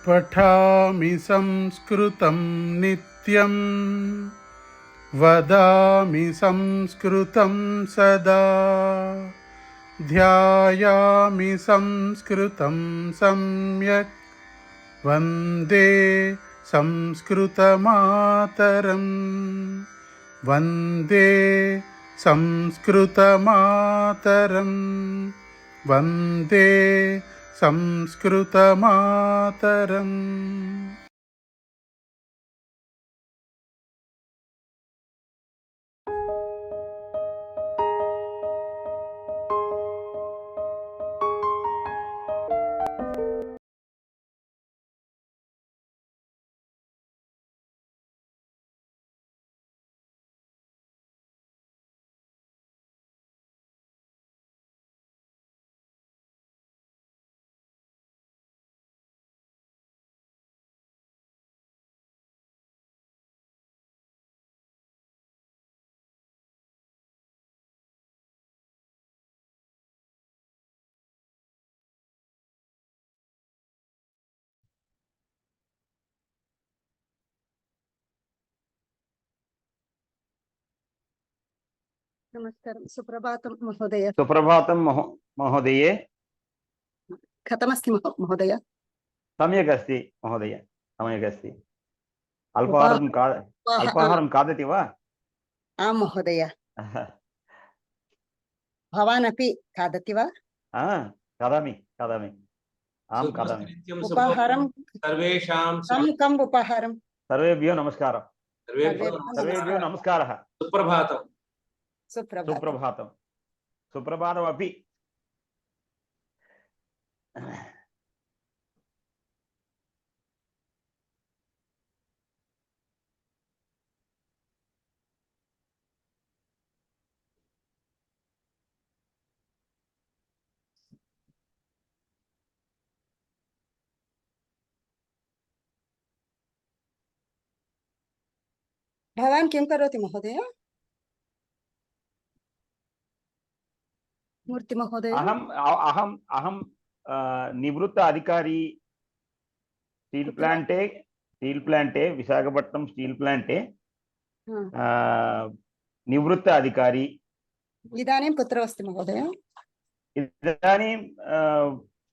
पठामि संस्कृतं नित्यं वदामि संस्कृतं सदा ध्यायामि संस्कृतं सम्यक् वन्दे संस्कृतमातरं वन्दे संस्कृतमातरं वन्दे संस्कृतमातरम्। नमस्कारं सुप्रभातं महोदय। सुप्रभातं महोदये। कथमस्ति महोदय? सम्यक् अस्ति महोदय, सम्यक् अस्ति। अल्पाहारं खादति वा? आं महोदय। भवान् अपि खादति वा? खादामि खादामि। आं खादामि। उपाहारं सर्वेषां कम् उपाहारं? सर्वेभ्यो नमस्कारः। सर्वेभ्यो नमस्कारः। सुप्रभातं। सुप्रभातं। सुप्रभातमपि। भवान् किं करोति महोदय? मूर्ति महोदय। अहं निवृत्त अधिकारी steel Plantae Visakhapatnam steel Plantae निवृत्त अधिकारी। इदानीं कुत्र अस्ति महोदय? इदानीं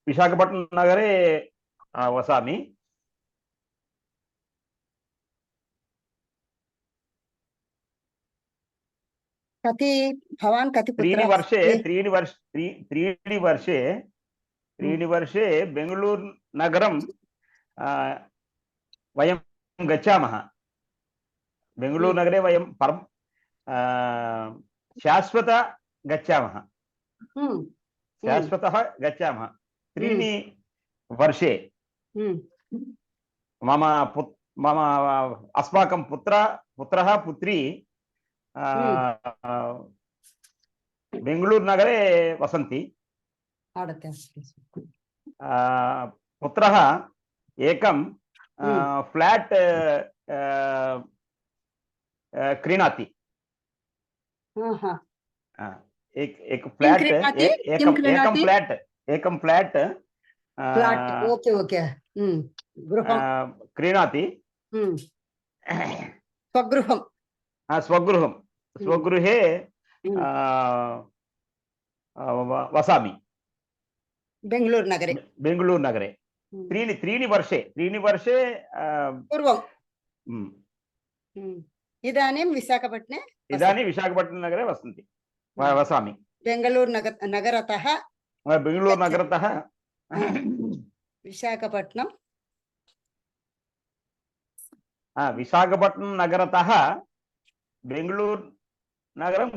विशाखपट्टनम नगरे वसामि। भवान् कति त्रीणि वर्षे बेंगळूरु नगरं वयं गच्छामः। बेंगळूरु नगरे वयं शाश्वत गच्छामः। शाश्वतः गच्छामः। त्रीणि वर्षे मम अस्माकं पुत्रः पुत्री बेंगळूरु नगरे वसन्ति। पुत्रः एकं फ्लैट क्रीणाति। एकं फ्लैट क्रीणाति। स्वगृहे वसामि बेंगळूरु नगरे। त्रीणि वर्षे पूर्वं। इदानीं विशाखपट्टने नगरे वसामि। बेंगळूरु नगरतः विशाखपट्टनम नगरतः बेंगळूरु नगरं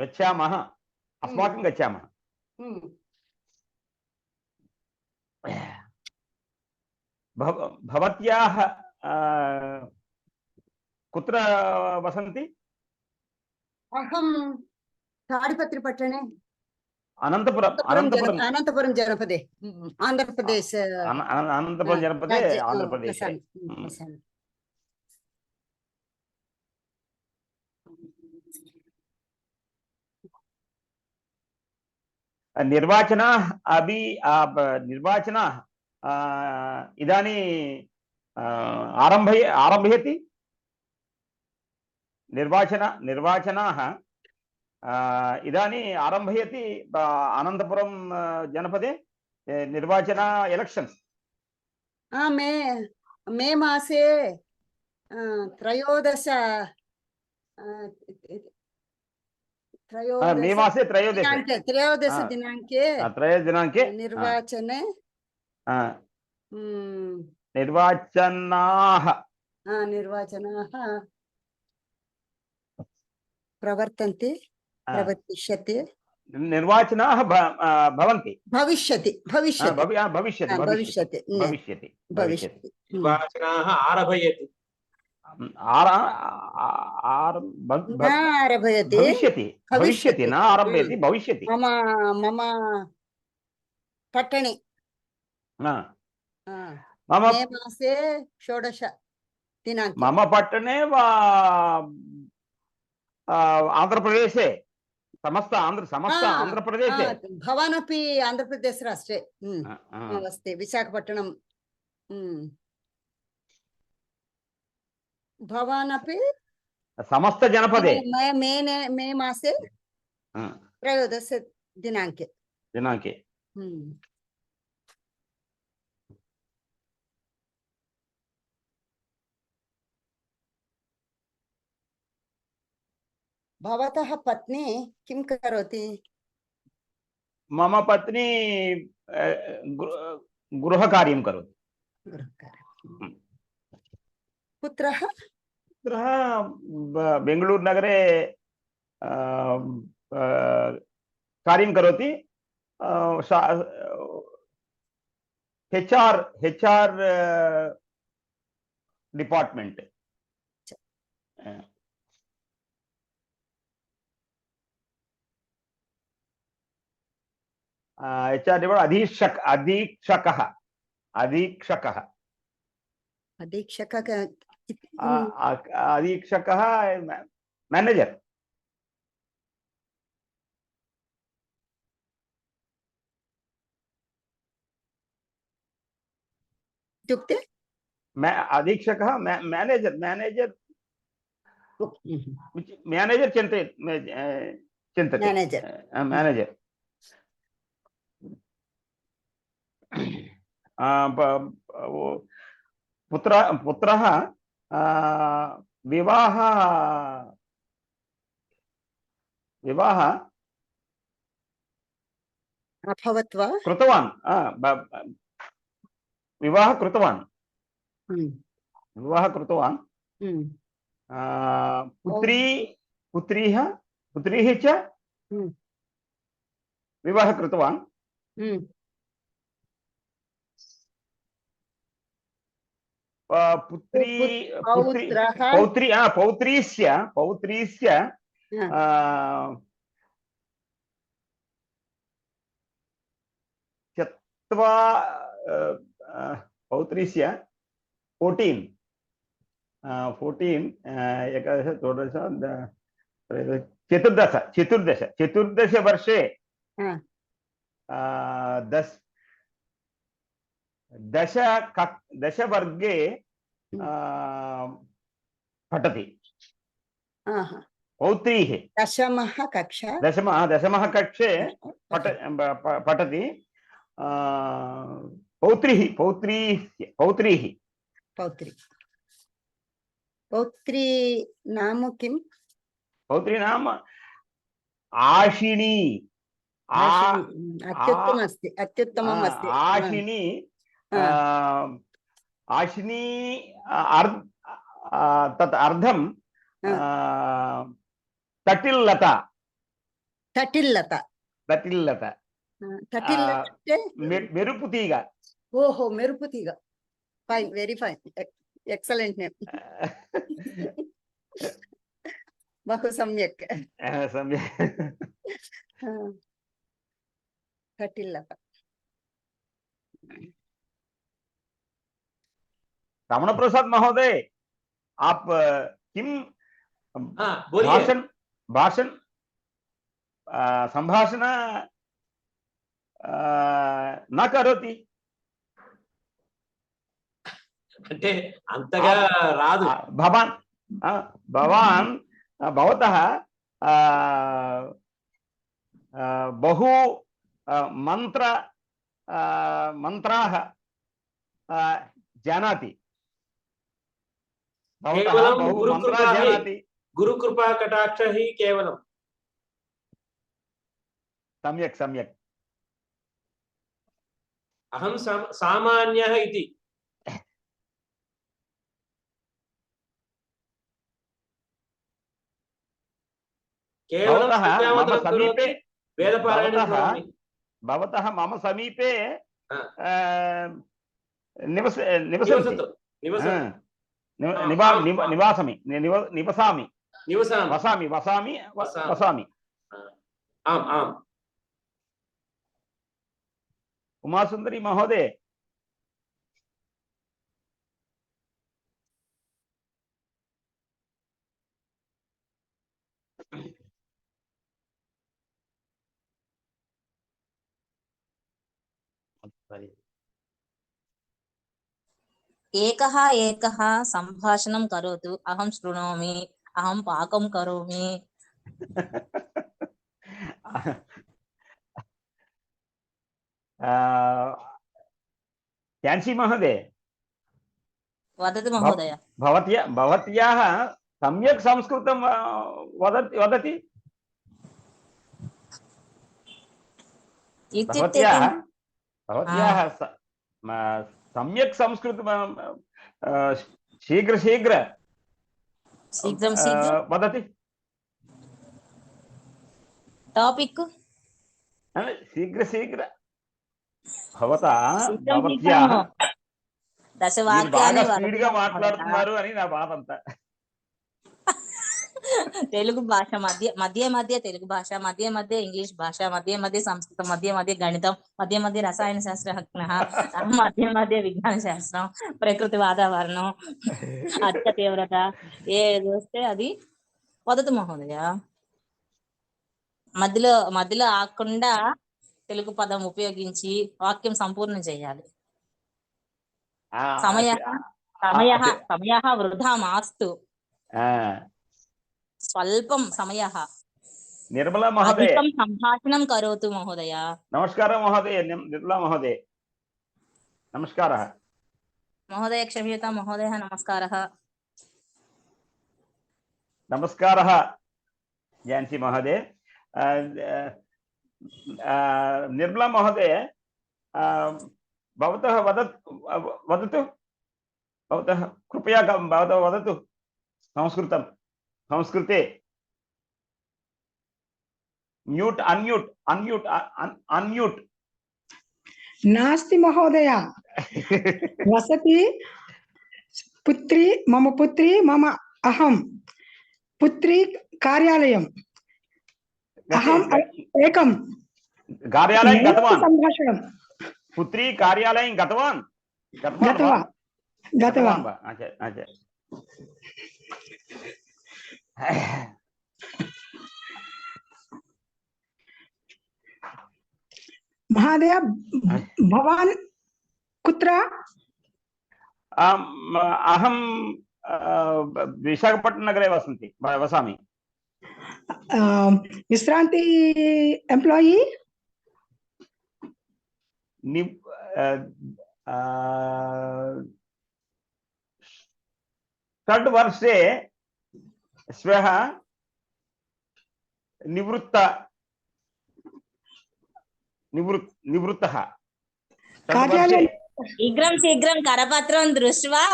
गच्छामः। अस्माकं गच्छामः। भवत्याः कुत्र वसन्ति? अहं ताडिपत्रिपट्टणे अनन्तपुरं जनपदे आन्ध्रप्रदेश अनन्तपुरं जनपदे आन्ध्रप्रदेशे। निर्वाचना अभी निर्वाचना इदानीं आरम्भयति निर्वाचनाः इदानीं आरम्भयति अनन्तपुरं जनपदे निर्वाचन एलेक्षन्स् मे मासे त्रयोदश मे मासे त्रयोदश दिनाङ्के निर्वाचने निर्वाचनाः प्रवर्तिष्यति निर्वाचनाः भवन्ति भविष्यति निर्वाचनाः आरभयति भविष्यति न आरभ्यति भविष्यति मम पट्टणे मम मे मासे 16 दिनाङ्के मम पट्टणे आन्ध्रप्रदेशे समस्त आन्ध्रप्रदेशे भवानपि आन्ध्रप्रदेश राष्ट्रे अस्ति विशाखपट्टणं भवानपि समस्त जनपदे मे मासे त्रयोदश दिनाङ्के भवतः पत्नी किं करोति? मम पत्नी गृहकार्यं करोति। पुत्रः बेङ्गलूरुनगरे कार्यं करोति। HR डिपार्ट्मेंट अधीक्षकः मैनेजर इत्युक्ते अधीक्षकः मैनेजर चिन्तयति मैनेजर पुत्रः विवाह अभवत् वा? कृतवान् विवाह कृतवान् पुत्रीः च विवाह कृतवान् पौत्रीस्य पौत्रीस्य 14 वर्षे दश वर्गे पठति पौत्रीः दशमः कक्षे पठति पौत्री नाम किम्? पौत्री नाम आशिनी। अत्युत्तमम् अस्ति आशिनी तत् अर्थं तटिल्लता मेरुपुतीग। ओहो मेरुपुतीग fine very fine excellent name बहु सम्यक् तटिल्लता। रमण प्रसाद महोदय आप किम भाषण संभाषण न करोति అంటే అంతగా రాదు. भवान् भवान् भवतः बहु मन्त्राः जानाति కేవలం बहु గురుకృపా मन्त्राः जानाति గురుకృపా కటాక్ష హి కేవలం. सम्यक् सम्यक् అహం సామాన్యః ఇతి. కేవలం విద్యావంతరం కరోతి, వేదపారాయణం కరోమి. भवतः मम समीपे निवसति నివసతు निवासामि निवसामि నివసామి. वसामि वसामि वसामि आम् आम्. उमासुन्दरी महोदय एकः एकः सम्भाषणं करोतु, अहं शृणोमि, अहं पाकं करोमि. झान्सी महोदय वदतु महोदय. भवत्याः सम्यक् संस्कृतं वदति इत्युक्ते भवत्याः सम्यक् संस्कृतं शीघ्र वदति టాపిక్ शीघ्र భవత్యాः దశవాక్యాన్ని స్పీడ్గా మాట్లాడుతున్నారు అని నా బాధ అంతా. తెలుగు భాష మధ్య మధ్య తెలుగు భాష, మధ్య మధ్య ఇంగ్లీష్ భాష, మధ్య మధ్య సంస్కృతం, మధ్య మధ్య గణితం, మధ్య మధ్య రసాయన శాస్త్రజ్ఞ, మధ్య మధ్య విజ్ఞాన శాస్త్రం, ప్రకృతి వాతావరణం, అత్య తీవ్రత, ఏది వస్తే అది వదతు మహోదయ. మధ్యలో ఆకుండా తెలుగు పదం ఉపయోగించి వాక్యం సంపూర్ణం చేయాలి. సమయ వృధా మాస్తు. స్వల్పం సమయः. నిర్మలా మహోదయ అధికం సంభాషణం కరోతు మహోదయ. నమస్కారం మహోదయ. నిర్మలా మహోదయ నమస్కారः. మహోదయ క్షమ్యతాం మహోదయ. నమస్కారः. నమస్కారः ఝాన్సీ మహోదయ. నిర్మలా మహోదయ भवतः वदतु भवतः कृपया भवतः वदतु संस्कृते म्यूट् अन्म्यूट् नास्ति महोदय. वसति पुत्री मम अहं पुत्री कार्यालयम् अहम् एकं कार्यालयं गतवान्. सम्भाषणं पुत्री कार्यालयं गतवान्. अच्छा महोदय भवान् कुत्र? अहं विशाखपट्टननगरे वसामि. विश्रान्ति एम्प्लॉयी? षड् वर्षे श्वः निवृत्तः. शीघ्रं करपत्रं दृष्ट्वा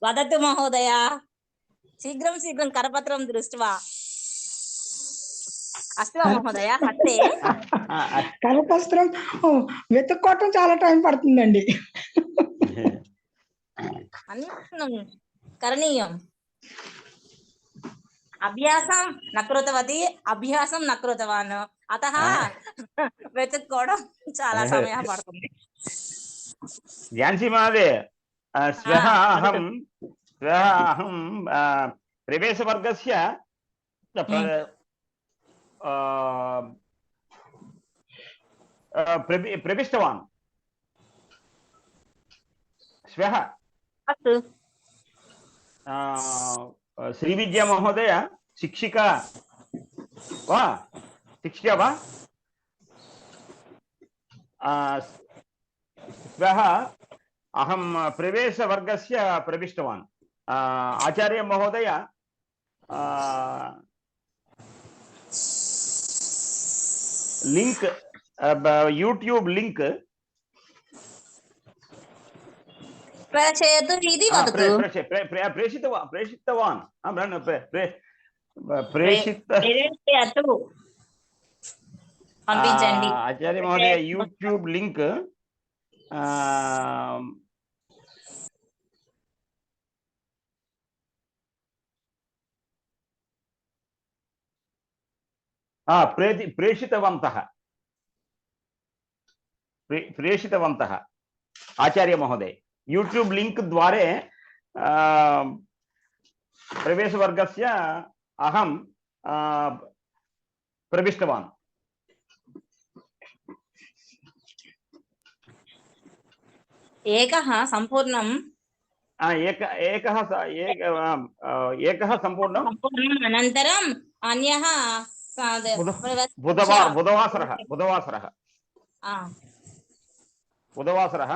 वदतु महोदय. शीघ्रं करपत्रं दृष्ट्वा. అస్తు మహోదయ. హస్తే కరపత్రం వెతుక్కోవటం చాలా టైం పడుతుందండి. అన్వేషణం కరణీయం. అభ్యాసం న కృతవతి, అభ్యాసం న కృతవాన్, అతః వెతుక్కోవడం చాలా సమయం పడుతుంది. ఝాన్సీ మహోదయ श्वः अहं प्रवेशवर्गस्य प्रविष्टवान् श्वः अस्तु श्रीविद्या महोदय शिक्षिका वा शिक्षिका वा श्वः अहं प्रवेशवर्गस्य प्रविष्टवान् आचार्य महोदय लिंक यूट्यूब लिंक प्रेषयतु इति वदतु प्रेषितवान् प्रेषयतु పంపించండి आचार्य महोदय यूट्यूब लिंक प्रेषितवन्तः आचार्य महोदय यूट्यूब लिंक द्वारे प्रवेशवर्गस्य अहं प्रविष्टवान् एकः सम्पूर्णम् एकः सम्पूर्णम् अनन्तरम् अन्यः बुधवासरः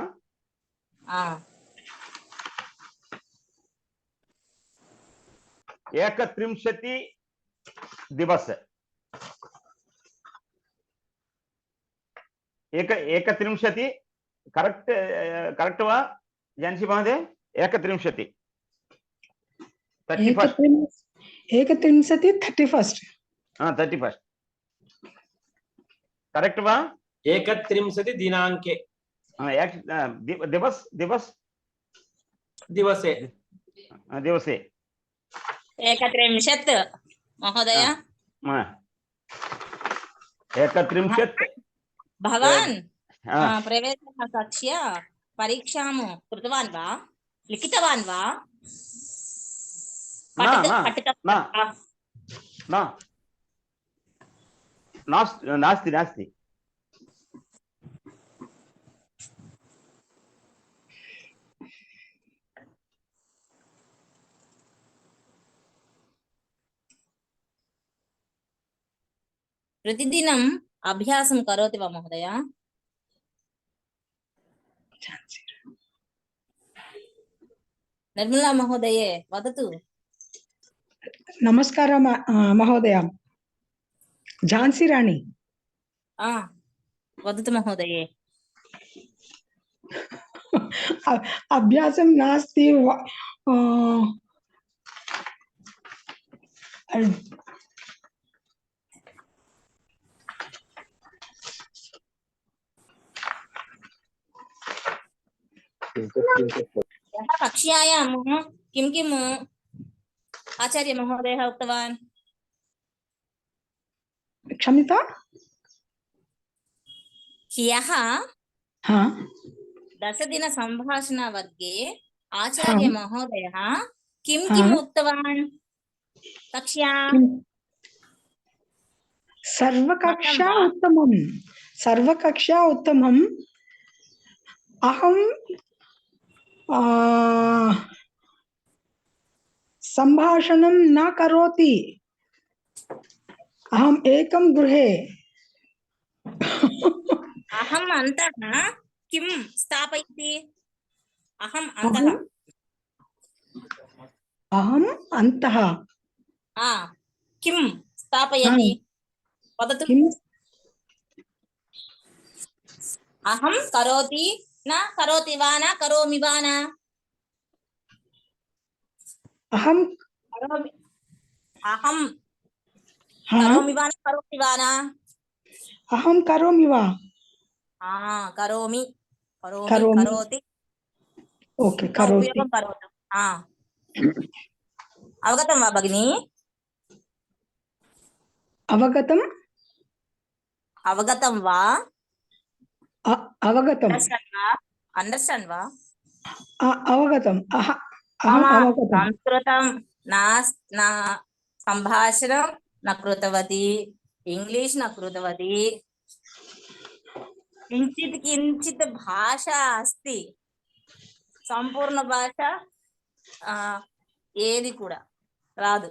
एकत्रिंशति दिवस एकत्रिंशति करेक्ट वा जानसी महोदय एकत्रिंशति 31 करेक्ट वा 31 दिनाङ्के दिवसे 31 महोदय 31 भवान् प्रवेशः कक्ष्या परीक्षां कृतवान् वा लिखितवान् वा नास्ति प्रतिदिनम् अभ्यासं करोति वा महोदय निर्मला महोदये वदतु नमस्कारः महोदय झान्सी राणी वदतु महोदये अभ्यासं नास्ति कक्ष्यायां किं किम् आचार्य महोदयः उक्तवान् क्षम्यता ह्यः 10 दिन सम्भाषणवर्गे आचार्य महोदयः किं किम् उक्तवान् कक्ष्यां सर्वकक्षा उत्तमम् अहं सम्भाषणं न करोति अहम् एकं गृहे अहम् अन्तः किं स्थापयति अहम् अन्तः किं स्थापयति वदतु अहं करोति न करोति वा न करोमि वा न अहं करोमि वा न करोमि वा न अहं करोमि वा करोमि करोति ओके करोति उपयोगं करोतु अवगतं वा भगिनी अवगतं वा अवगतम् अंडर्स्टांड वा अवगतम् संस्कृतं न संभाषणं न कृतवती इंग्लिश न कृतवती किञ्चित् किञ्चित् भाषा अस्ति సంపూర్ణ భాష ఏది కూడా రాదు.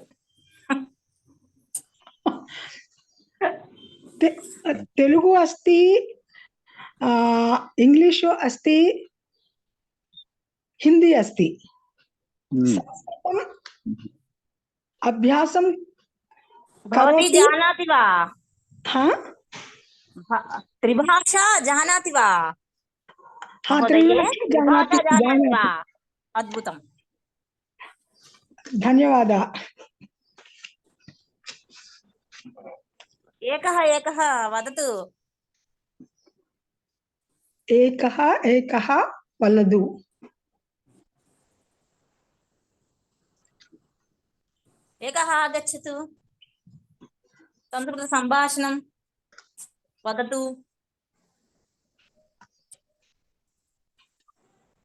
तेलुगु अस्ति, इंग्लिश अस्ति, हिंदी अस्ति, संस्कृतम् अभ्यासं भवती करोति। जानाति वा? हाँ त्रिभाषा जानाति वा? हाँ, महोदये, त्रिभाषा त्रिभाषा जानाति वा? जानाति। अद्भुतम्. धन्यवादः। एकः वदतु. एकः वदतु। एकः आगच्छतु. संस्कृत सम्भाषणं वदतु.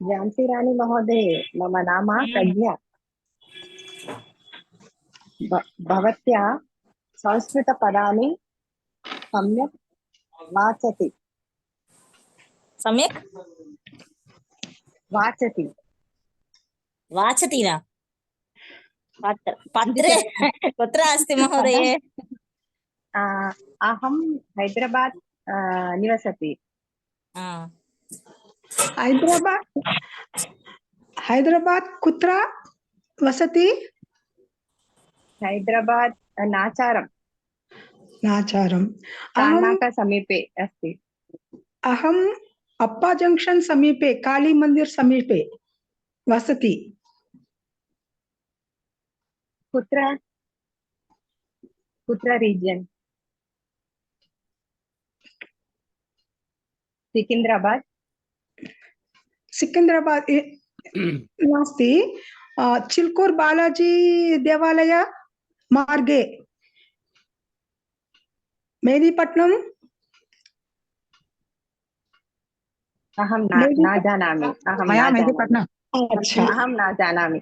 झान्सी राणी महोदय, मम नाम प्रज्ञा। भवत्या संस्कृतपदानि सम्यक् वाचति। सम्यक् वाचति वाचति न? पत्रे कुत्र अस्ति महोदये? अहं हैदराबाद निवसति। हैदराबाद कुत्र वसति? हैदराबाद नाचारं तानाक समीपे अस्ति। अहम् अप्पा जंक्शन समीपे, काली मंदिर समीपे वसति। कुत्र रीजन? सिकंदराबाद नास्ति, चिल्कूर बालाजी देवालय मार्गे, मेदीपट्टनम। अहं न जानामि। अच्छा, अहं न जानामि।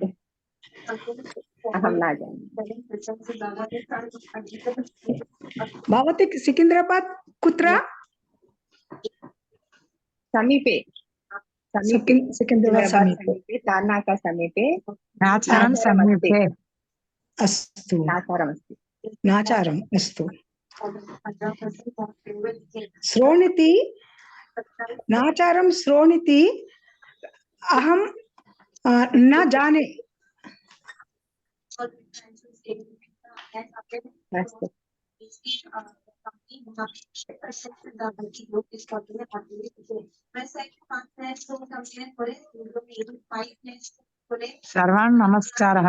भवती सिकंदराबाद कुत्र? समीपे सिकंदराबाद समीपे, तानाक समीपे नाचारम समीपे अस्तु। नाचारम अस्तु। श्रोणिति, नाचारम श्रोणिति अहम न जाने। अस्तु। सर्वान् नमस्कारः।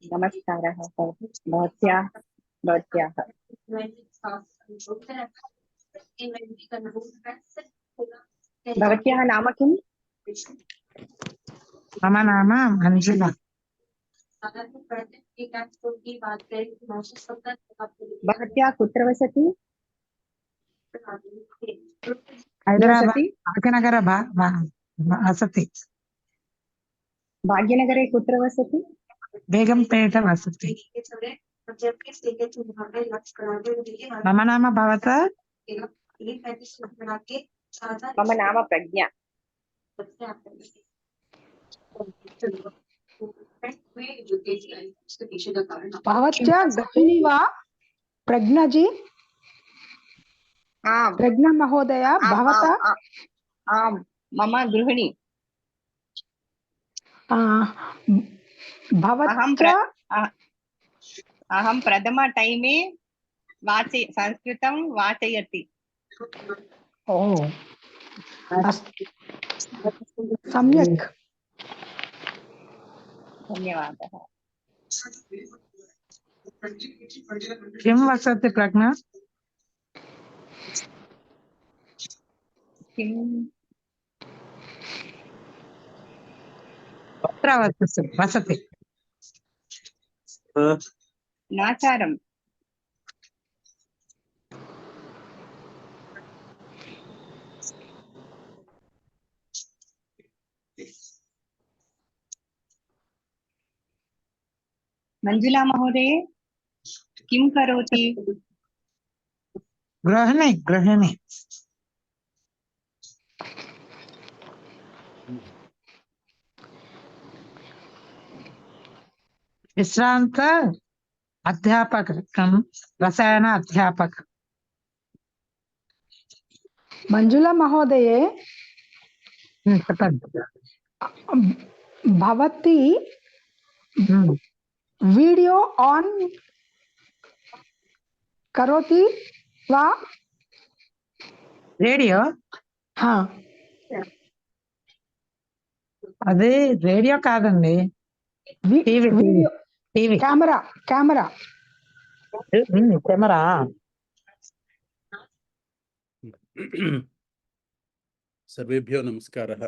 नमस्कारः भवत्याः। भवत्याः नाम किम्? मम नाम मंजुला। भवत्याः कुत्र वसति? हैदराबाद भाग्यनगर वसति। भाग्यनगरे कुत्र वसति? बेगमपेट वसति। मम नाम भवता? मम नाम प्रज्ञा। भवत्या गृहिणी वा प्रज्ञा जी? आम्। प्रज्ञा महोदय भवता? आम्, मम गृहिणी। भवत्या अहं प्रथम टैमे संस्कृतं वाचयति। ओ अस्तु, सम्यक्। धन्यवादः। किं वसति प्रज्ञा? कुत्र वसति? नाचारम्। मंजुला महोदय किं करोति? గృహిణి గృహిణి విశ్రాంత అధ్యాపకం రసాయన అధ్యాపక మంజుల మహోదయే చెప్పండి భవతి ఉమ్. వీడియో ఆన్ కరోతి వా రేడియో హా, అది రేడియో కాదండి TV video TV camera camera camera సర్వేభ్యో నమస్కారः.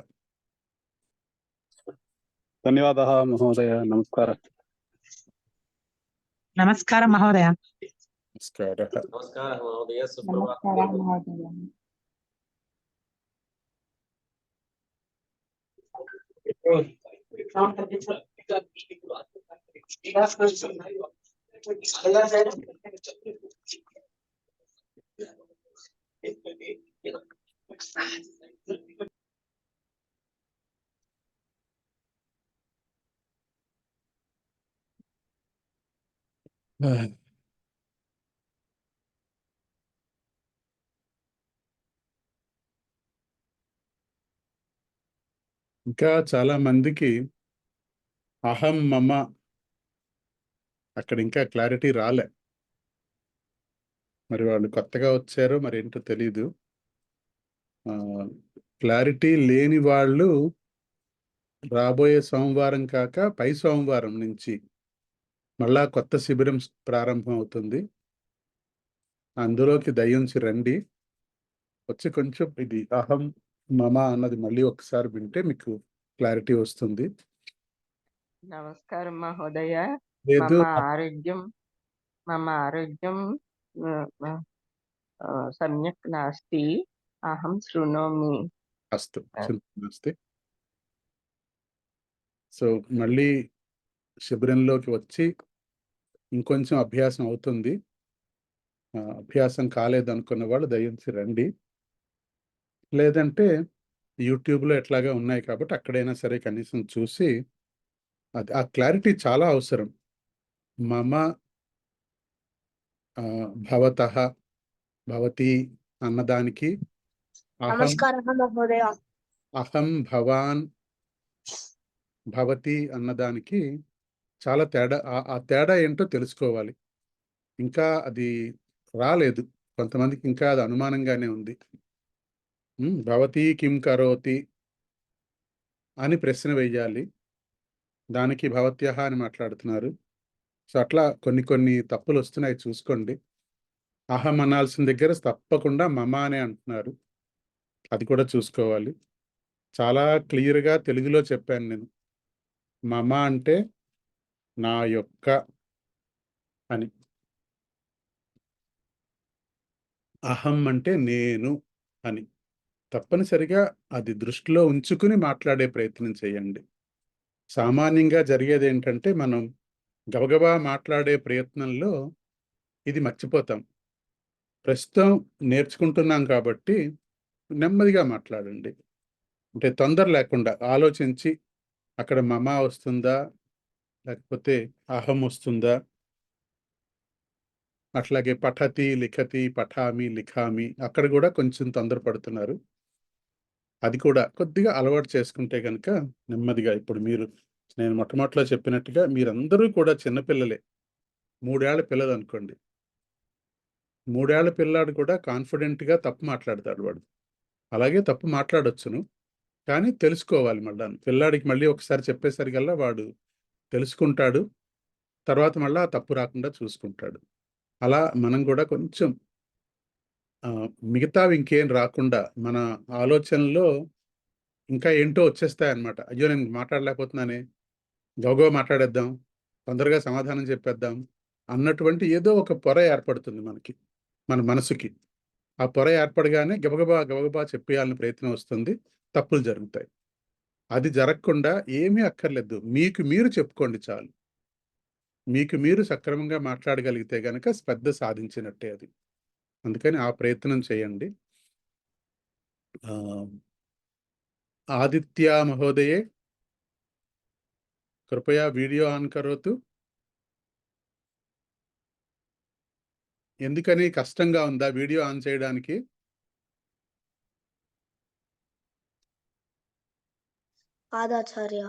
ధన్యవాదः మహోదయ నమస్కారం. నమస్కారం మహోదయ నమస్కారः. నమస్కారం మహోదయ నమస్కారం సుప్రభాతం. మహోదయ. ఇంకా చాలా మందికి అహం మమ అక్కడ ఇంకా క్లారిటీ రాలే. మరి వాళ్ళు కొత్తగా వచ్చారో మరి ఏంటో తెలీదు. క్లారిటీ లేని వాళ్ళు రాబోయే సోమవారం కాక పై సోమవారం నుంచి మళ్ళా కొత్త శిబిరం ప్రారంభం అవుతుంది. అందులోకి దయించి రండి. వచ్చి కొంచెం ఇది అహం మమ అన్నది మళ్ళీ ఒకసారి వింటే మీకు క్లారిటీ వస్తుంది. నమస్కారం మహోదయ. లేదు మమ ఆరోగ్యం సమ్యక్ నాస్తి. అహం శృణోమి. అస్తు చింతనాస్తి. సో మళ్ళీ శిబిరంలోకి వచ్చి ఇంకొంచెం అభ్యాసం అవుతుంది. అభ్యాసం కాలేదనుకున్న వాళ్ళు దయించి రండి. లేదంటే యూట్యూబ్లో ఎట్లాగా ఉన్నాయి కాబట్టి అక్కడైనా సరే కనీసం చూసి అది ఆ క్లారిటీ చాలా అవసరం. మమ భవతః భవతి అన్నదానికి అహం భవాన్ భవతి అన్నదానికి చాలా తేడా. ఆ తేడా ఏంటో తెలుసుకోవాలి. ఇంకా అది రాలేదు కొంతమందికి, ఇంకా అది అనుమానంగానే ఉంది. భవతి కిం కరోతి అని ప్రశ్న వేయాలి. దానికి భవత్యః అని మాట్లాడుతున్నారు. సో అట్లా కొన్ని తప్పులు వస్తున్నాయి, చూసుకోండి. అహం అనాల్సిన దగ్గర తప్పకుండా మమ అనే అంటున్నారు. అది కూడా చూసుకోవాలి. చాలా క్లియర్గా తెలుగులో చెప్పాను నేను. మమ అంటే నా యొక్క అని, అహం అంటే నేను అని. తప్పనిసరిగా అది దృష్టిలో ఉంచుకుని మాట్లాడే ప్రయత్నం చేయండి. సామాన్యంగా జరిగేది ఏంటంటే మనం గబగబా మాట్లాడే ప్రయత్నంలో ఇది మర్చిపోతాం. ప్రస్తుతం నేర్చుకుంటున్నాం కాబట్టి నెమ్మదిగా మాట్లాడండి. అంటే తొందర లేకుండా ఆలోచించి అక్కడ మమ వస్తుందా లేకపోతే అహం వస్తుందా. అట్లాగే పఠతి లిఖతి పఠామి లిఖామి అక్కడ కూడా కొంచెం తొందరపడుతున్నారు. అది కూడా కొద్దిగా అలవాటు చేసుకుంటే కనుక నెమ్మదిగా, ఇప్పుడు నేను మొట్టమొదటిలో చెప్పినట్టుగా మీరందరూ కూడా చిన్నపిల్లలే. 3 ఏళ్ల పిల్లలు అనుకోండి. 3 ఏళ్ల పిల్లాడు కూడా కాన్ఫిడెంట్గా తప్పు మాట్లాడతాడు. వాడు అలాగే తప్పు మాట్లాడొచ్చును, కానీ తెలుసుకోవాలి. మళ్ళా పిల్లాడికి మళ్ళీ ఒకసారి చెప్పేసరికల్లా వాడు తెలుసుకుంటాడు. తర్వాత మళ్ళీ ఆ తప్పు రాకుండా చూసుకుంటాడు. అలా మనం కూడా కొంచెం మిగతావి ఇంకేం రాకుండా మన ఆలోచనలో ఇంకా ఏంటో వచ్చేస్తాయన్నమాట. అయ్యో నేను మాట్లాడలేకపోతున్నానే, గౌగవ మాట్లాడేద్దాం, తొందరగా సమాధానం చెప్పేద్దాం అన్నటువంటి ఏదో ఒక పొర ఏర్పడుతుంది మన మనసుకి. ఆ పొర ఏర్పడగానే గబగబా చెప్పేయాలని ప్రయత్నం వస్తుంది, తప్పులు జరుగుతాయి. అది జరగకుండా ఏమీ అక్కర్లేదు, మీకు మీరు చెప్పుకోండి చాలు. మీకు మీరు సక్రమంగా మాట్లాడగలిగితే గనక పెద్ద సాధించినట్టే అది. అందుకని ఆ ప్రయత్నం చేయండి. ఆదిత్య మహోదయే కృపయా వీడియో ఆన్ కరోతు. ఎందుకని కష్టంగా ఉందా వీడియో ఆన్ చేయడానికి? ఆదాచార్య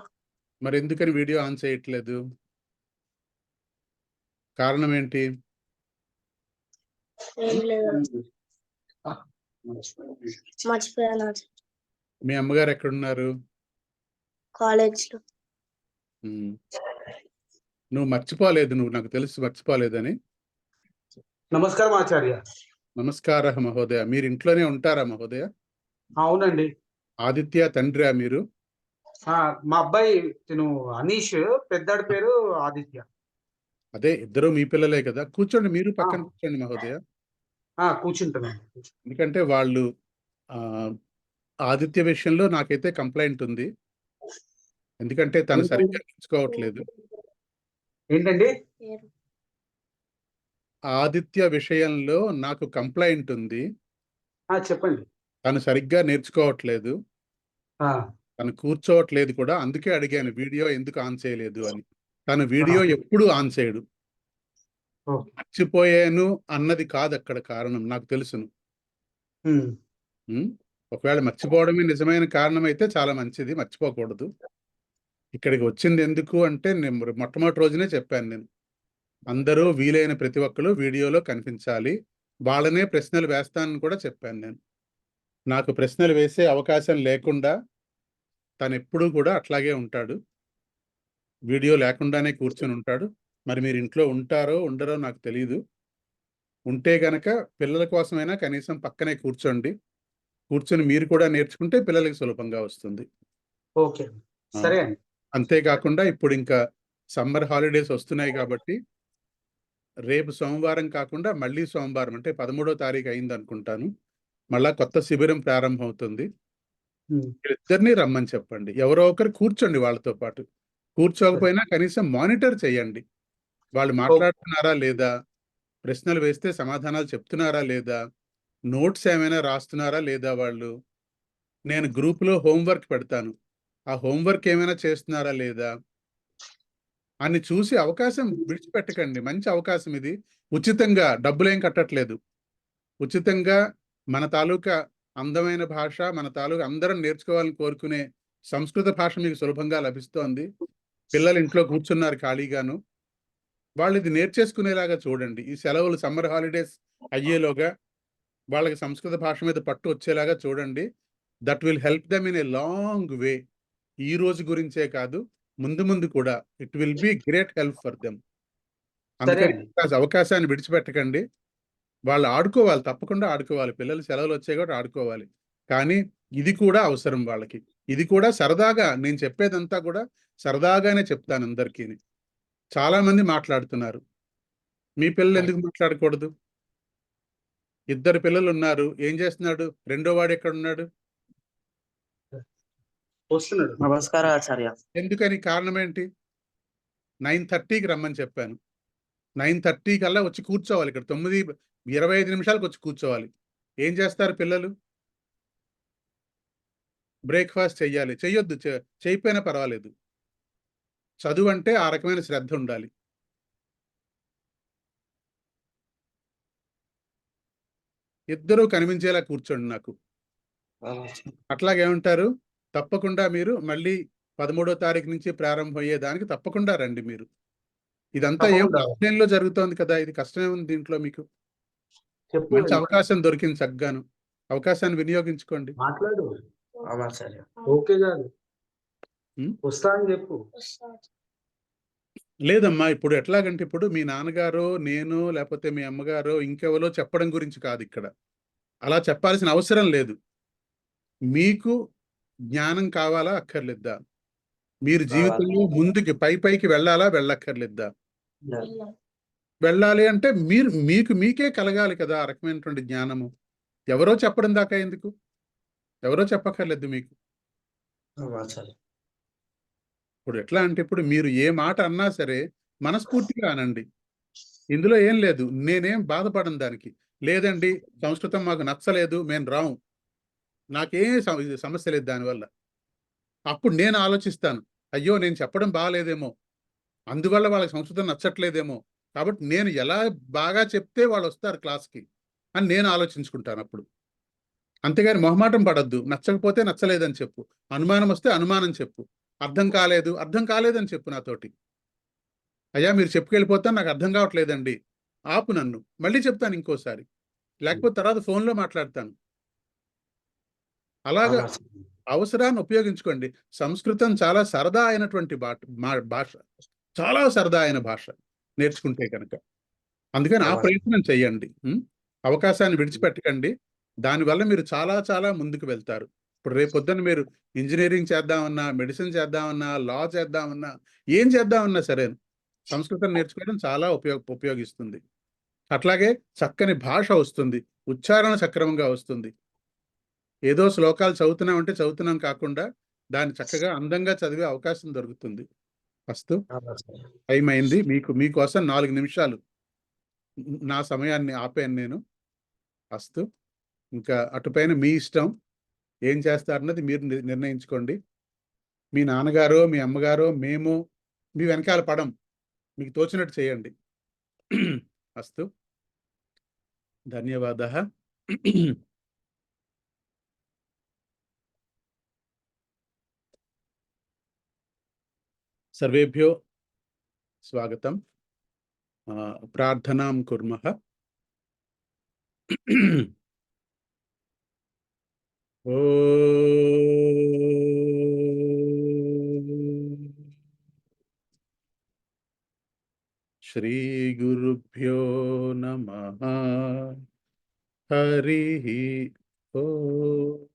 మరి ఎందుకని వీడియో ఆన్ చేయట్లేదు? కారణం ఏంటి? ఏం లేదు, మర్చిపోయాను మీ అమ్మగారు ఎక్కడున్నారు? కాలేజ్ లో. నువ్వు మర్చిపోలేదు, నువ్వు నాకు తెలుసు మర్చిపోలేదని. నమస్కారం ఆచార్య. నమస్కార మహోదయ. మీరు ఇంట్లోనే ఉంటారా మహోదయ? అవునండి. ఆదిత్య తండ్రియా మీరు? మా అబ్బాయి తిను అనీష్, పెద్దాడి పేరు ఆదిత్య. అదే ఇద్దరు మీ పిల్లలే కదా. కూర్చోండి, మీరు పక్కన కూర్చోండి మహోదయ. కూర్చుంటానండి. ఎందుకంటే వాళ్ళు ఆదిత్య విషయంలో నాకైతే కంప్లైంట్ ఉంది. ఎందుకంటే తను సరిగ్గా నేర్చుకోవట్లేదు. ఏంటండి? ఆదిత్య విషయంలో నాకు కంప్లైంట్ ఉంది. చెప్పండి. తను సరిగ్గా నేర్చుకోవట్లేదు, తను కూర్చోవట్లేదు కూడా. అందుకే అడిగాను వీడియో ఎందుకు ఆన్ చేయలేదు అని. తను వీడియో ఎప్పుడు ఆన్ చేయడు. మర్చిపోయాను అన్నది కాదు అక్కడ కారణం, నాకు తెలుసును. ఒకవేళ మర్చిపోవడమే నిజమైన కారణం అయితే చాలా మంచిది, మర్చిపోకూడదు. ఇక్కడికి వచ్చింది ఎందుకు అంటే నేను మొట్టమొదటి రోజునే చెప్పాను, నేను అందరూ వీలైన ప్రతి ఒక్కరు వీడియోలో కనిపించాలి, వాళ్ళనే ప్రశ్నలు వేస్తానని కూడా చెప్పాను నేను. నాకు ప్రశ్నలు వేసే అవకాశం లేకుండా తను ఎప్పుడూ కూడా అట్లాగే ఉంటాడు, వీడియో లేకుండానే కూర్చొని ఉంటాడు. మరి మీరు ఇంట్లో ఉంటారో ఉండరో నాకు తెలియదు. ఉంటే గనక పిల్లల కోసమైనా కనీసం పక్కనే కూర్చోండి. కూర్చొని మీరు కూడా నేర్చుకుంటే పిల్లలకి సులభంగా వస్తుంది. ఓకే, సరే అండి. అంతేకాకుండా ఇప్పుడు ఇంకా సమ్మర్ హాలిడేస్ వస్తున్నాయి కాబట్టి రేపు సోమవారం కాకుండా మళ్ళీ సోమవారం అంటే 13వ తారీఖు అయింది అనుకుంటాను, మళ్ళా కొత్త శిబిరం ప్రారంభం అవుతుంది. ఇద్దరిని రమ్మని చెప్పండి. ఎవరో ఒకరు కూర్చోండి వాళ్ళతో పాటు. కూర్చోకపోయినా కనీసం మానిటర్ చేయండి. వాళ్ళు మాట్లాడుతున్నారా లేదా, ప్రశ్నలు వేస్తే సమాధానాలు చెప్తున్నారా లేదా, నోట్స్ ఏమైనా రాస్తున్నారా లేదా వాళ్ళు. నేను గ్రూపులో హోంవర్క్ పెడతాను, ఆ హోంవర్క్ ఏమైనా చేస్తున్నారా లేదా అని చూసి అవకాశం విడిచిపెట్టకండి. మంచి అవకాశం ఇది. ఉచితంగా, డబ్బులేం కట్టట్లేదు. ఉచితంగా మన తాలూకా అందమైన భాష, మన తాలూకా అందరం నేర్చుకోవాలని కోరుకునే సంస్కృత భాష మీకు సులభంగా లభిస్తోంది. పిల్లలు ఇంట్లో కూర్చున్నారు ఖాళీగాను, వాళ్ళు ఇది నేర్చేసుకునేలాగా చూడండి. ఈ సెలవులు సమ్మర్ హాలిడేస్ అయ్యేలోగా వాళ్ళకి సంస్కృత భాష మీద పట్టు వచ్చేలాగా చూడండి. That will help them in a long way. ఈ రోజు గురించే కాదు, ముందు ముందు కూడా it will be great help for them. అందుకని అవకాశాన్ని విడిచిపెట్టకండి. వాళ్ళు ఆడుకోవాలి, తప్పకుండా ఆడుకోవాలి. పిల్లలు సెలవులు వచ్చాయి కూడా ఆడుకోవాలి. కానీ ఇది కూడా అవసరం వాళ్ళకి. ఇది కూడా సరదాగా, నేను చెప్పేదంతా కూడా సరదాగానే చెప్తాను అందరికీ. చాలా మంది మాట్లాడుతున్నారు, మీ పిల్లలు ఎందుకు మాట్లాడకూడదు? ఇద్దరు పిల్లలు ఉన్నారు, ఏం చేస్తున్నాడు రెండో వాడు ఎక్కడున్నాడు? వస్తున్నాడు. నమస్కారం ఆచార్య. ఎందుకని? కారణం ఏంటి? 9:30కి రమ్మని చెప్పాను. 9:30 కల్లా వచ్చి కూర్చోవాలి ఇక్కడ. 9:25 నిమిషాలకు వచ్చి కూర్చోవాలి. ఏం చేస్తారు పిల్లలు? బ్రేక్ఫాస్ట్ చెయ్యాలి. చెయ్యొద్దు, చేయకపోయినా పర్వాలేదు. చదువు అంటే ఆ రకమైన శ్రద్ధ ఉండాలి. ఇద్దరూ కనిపించేలా కూర్చోండి నాకు. అట్లాగేమంటారు? తప్పకుండా మీరు మళ్ళీ 13వ తారీఖు నుంచి ప్రారంభమయ్యే దానికి తప్పకుండా రండి మీరు. ఇదంతా ఏం ఆన్లైన్లో జరుగుతోంది కదా, ఇది కష్టమే ఉంది దీంట్లో. మీకు మంచి అవకాశం దొరికింది, చక్కగాను. అవకాశాన్ని వినియోగించుకోండి. మాట్లాడు. ఓకే కాదు, వస్తా అని చెప్పు. లేదమ్మా, ఇప్పుడు ఎట్లాగంటే ఇప్పుడు మీ నాన్నగారో నేను లేకపోతే మీ అమ్మగారో ఇంకెవరో చెప్పడం గురించి కాదు ఇక్కడ. అలా చెప్పాల్సిన అవసరం లేదు. మీకు జ్ఞానం కావాలా అక్కర్లేద్దా? మీరు జీవితంలో ముందుకి పైకి వెళ్ళాలా వెళ్ళక్కర్లేద్దా? వెళ్ళాలి అంటే మీకే కలగాలి కదా ఆ రకమైనటువంటి జ్ఞానము. ఎవరో చెప్పడం దాకా ఎందుకు? ఎవరో చెప్పక్కర్లేదు మీకు. ఇప్పుడు ఎట్లా అంటే ఇప్పుడు మీరు ఏ మాట అన్నా సరే మనస్ఫూర్తిగా అనండి. ఇందులో ఏం లేదు, నేనేం బాధపడను దానికి. లేదండి సంస్కృతం మాకు నచ్చలేదు, మేము రాము, నాకేం సమస్య లేదు దానివల్ల. అప్పుడు నేను ఆలోచిస్తాను, అయ్యో నేను చెప్పడం బాగాలేదేమో, అందువల్ల వాళ్ళకి సంస్కృతం నచ్చట్లేదేమో, కాబట్టి నేను ఎలా బాగా చెప్తే వాళ్ళు వస్తారు క్లాస్కి అని నేను ఆలోచించుకుంటాను అప్పుడు. అంతేగాని మొహమాటం పడద్దు. నచ్చకపోతే నచ్చలేదని చెప్పు, అనుమానం వస్తే అనుమానం చెప్పు, అర్థం కాలేదని చెప్పు నాతోటి. అయ్యా మీరు చెప్పుకెళ్ళిపోతాను, నాకు అర్థం కావట్లేదండి, ఆపు నన్ను, మళ్ళీ చెప్తాను ఇంకోసారి, లేకపోతే తర్వాత ఫోన్లో మాట్లాడతాను. అలాగా అవసరాన్ని ఉపయోగించుకోండి. సంస్కృతం చాలా సరదా అయినటువంటి భాష, చాలా సరదా అయిన భాష నేర్చుకుంటే కనుక. అందుకని ఆ ప్రయత్నం చెయ్యండి. అవకాశాన్ని విడిచిపెట్టకండి. దానివల్ల మీరు చాలా చాలా ముందుకు వెళ్తారు. ఇప్పుడు రేపొద్దున మీరు ఇంజనీరింగ్ చేద్దామన్నా, మెడిసిన్ చేద్దామన్నా, లా చేద్దామన్నా, ఏం చేద్దామన్నా సరే సంస్కృతం నేర్చుకోవడం చాలా ఉపయోగిస్తుంది. అట్లాగే చక్కని భాష వస్తుంది, ఉచ్చారణ సక్రమంగా వస్తుంది. ఏదో శ్లోకాలు చదువుతున్నామంటే చదువుతున్నాం కాకుండా దాన్ని చక్కగా అందంగా చదివే అవకాశం దొరుకుతుంది. ఫస్ట్ టైం అయింది. మీకోసం 4 నిమిషాలు నా సమయాన్ని ఆపాను నేను. ఫస్ట్ ఇంకా అటుపైన మీ ఇష్టం, ఏం చేస్తారన్నది మీరు నిర్ణయించుకోండి. మీ నాన్నగారో మీ అమ్మగారో మేము మీ వెనకాల పడం, మీకు తోచినట్టు చేయండి. అస్తు, ధన్యవాదः. సర్వేభ్యో స్వాగతం. ప్రార్థనాం కుర్మః. శ్రీ గురుభ్యో నమః. హరిః ఓం.